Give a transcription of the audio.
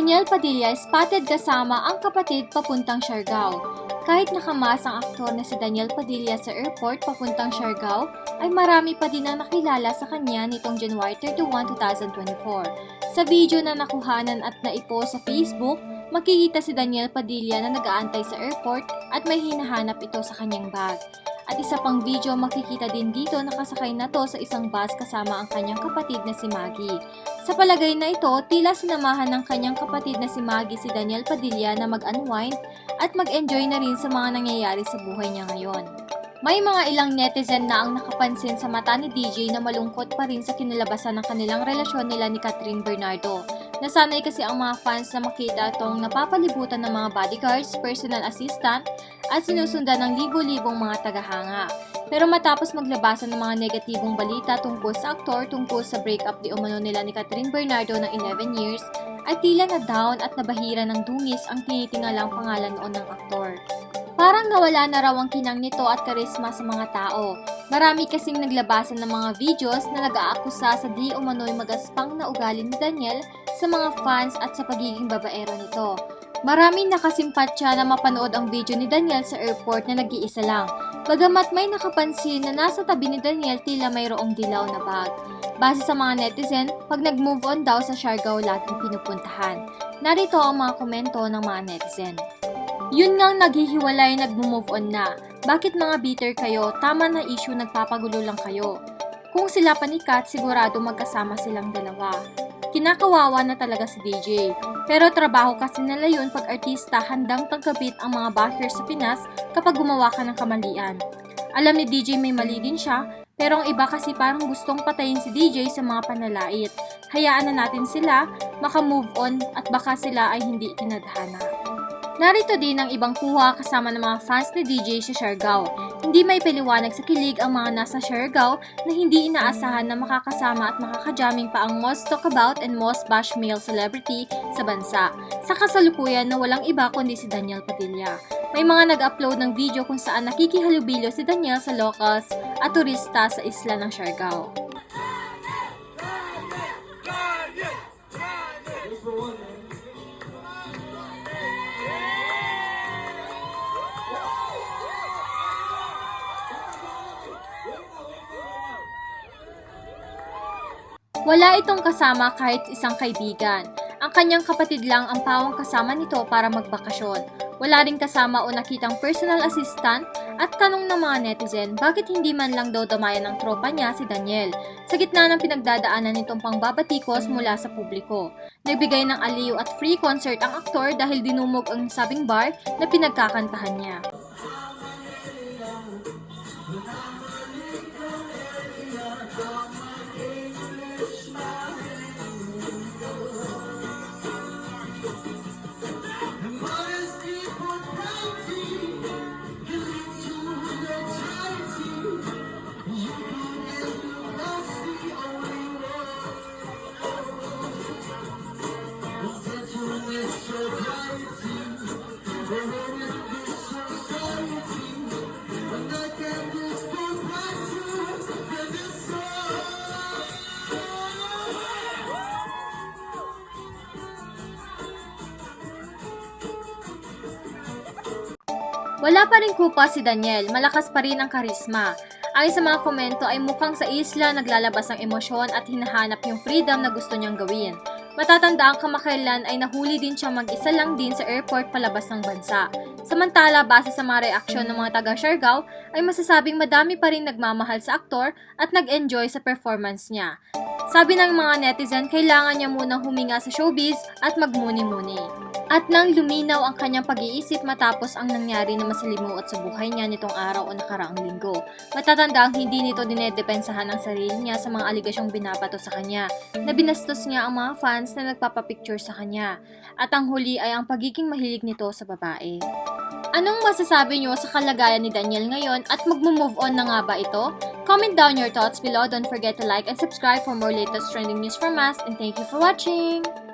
Daniel Padilla spotted kasama ang kapatid papuntang Siargao. Kahit nakamas ang aktor na si Daniel Padilla sa airport papuntang Siargao, ay marami pa din ang nakilala sa kanya nitong January 31, 2024. Sa video na nakuhanan at naipost sa Facebook, makikita si Daniel Padilla na nag-aantay sa airport at may hinahanap ito sa kanyang bag. At isa pang video makikita din dito nakasakay na to sa isang bus kasama ang kanyang kapatid na si Maggie. Sa palagay na ito, tila sinamahan ng kanyang kapatid na si Maggie si Daniel Padilla na mag-unwind at mag-enjoy na rin sa mga nangyayari sa buhay niya ngayon. May mga ilang netizen na ang nakapansin sa mata ni DJ na malungkot pa rin sa kinalabasan ng kanilang relasyon nila ni Catherine Bernardo. Nasanay kasi ang mga fans na makita itong napapalibutan ng mga bodyguards, personal assistant at sinusundan ng libo-libong mga tagahanga. Pero matapos maglabasan ng mga negatibong balita tungkol sa aktor tungkol sa breakup di umano nila ni Catherine Bernardo ng 11 years, ay tila na down at nabahira ng dungis ang tinitingalang pangalan noon ng aktor. Parang nawala na raw ang kinang nito at karisma sa mga tao. Marami kasing naglabasan ng mga videos na nag-aakusa sa di umano'y magaspang na ugali ni Daniel sa mga fans at sa pagiging babaero nito. Maraming nakasimpatya na mapanood ang video ni Daniel sa airport na nag-iisa lang. Bagamat may nakapansin na nasa tabi ni Daniel tila mayroong dilaw na bag. Base sa mga netizen, pag nag-move on daw sa Siargao laging pinupuntahan. Narito ang mga komento ng mga netizen. Yun ngang naghihiwalay, nag-move on na. Bakit mga bitter kayo? Tama na issue, nagpapagulo lang kayo. Kung sila panikat, sigurado magkasama silang dalawa. Kinakawawa na talaga si DJ. Pero trabaho kasi nila yun pag artista, handang tanggapit ang mga bashers sa Pinas kapag gumawa ka ng kamalian. Alam ni DJ may mali din siya, pero ang iba kasi parang gustong patayin si DJ sa mga panalait. Hayaan na natin sila, maka-move on at baka sila ay hindi tinadhana. Narito din ang ibang kuha kasama ng mga fans ni DJ sa Siargao. Hindi may paliwanag sa kilig ang mga nasa Siargao na hindi inaasahan na makakasama at makakajaming pa ang most talk about and most bash male celebrity sa bansa. Sa kasalukuyan na walang iba kundi si Daniel Padilla. May mga nag-upload ng video kung saan nakikihalubilo si Daniel sa locals at turista sa isla ng Siargao. Wala itong kasama kahit isang kaibigan. Ang kanyang kapatid lang ang pawang kasama nito para magbakasyon. Wala rin kasama o nakitang personal assistant at tanong ng mga netizen bakit hindi man lang daw damayan ng tropa niya si Daniel sa gitna ng pinagdadaanan nitong pangbabatikos mula sa publiko. Nagbigay ng aliw at free concert ang aktor dahil dinumog ang sabing bar na pinagkakantahan niya. Wala pa rin kupa si Daniel, malakas pa rin ang karisma. Ayon sa mga komento ay mukhang sa isla naglalabas ang emosyon at hinahanap yung freedom na gusto niyang gawin. Matatandaan kamakailan ay nahuli din siya mag-isa lang din sa airport palabas ng bansa. Samantala, base sa mga reaksyon ng mga taga-Siargao, ay masasabing madami pa rin nagmamahal sa aktor at nag-enjoy sa performance niya. Sabi ng mga netizen, kailangan niya munang huminga sa showbiz at magmuni-muni. At nang luminaw ang kanyang pag-iisip matapos ang nangyari na masalimuot sa buhay niya nitong araw o nakaraang linggo. Matatanda ang hindi nito dinedepensahan ang sarili niya sa mga aligasyong binabato sa kanya, na binastos niya ang mga fans na nagpapapicture sa kanya. At ang huli ay ang pagiging mahilig nito sa babae. Anong masasabi niyo sa kalagayan ni Daniel ngayon at magmo-move on na nga ba ito? Comment down your thoughts below. Don't forget to like and subscribe for more latest trending news from us, and thank you for watching!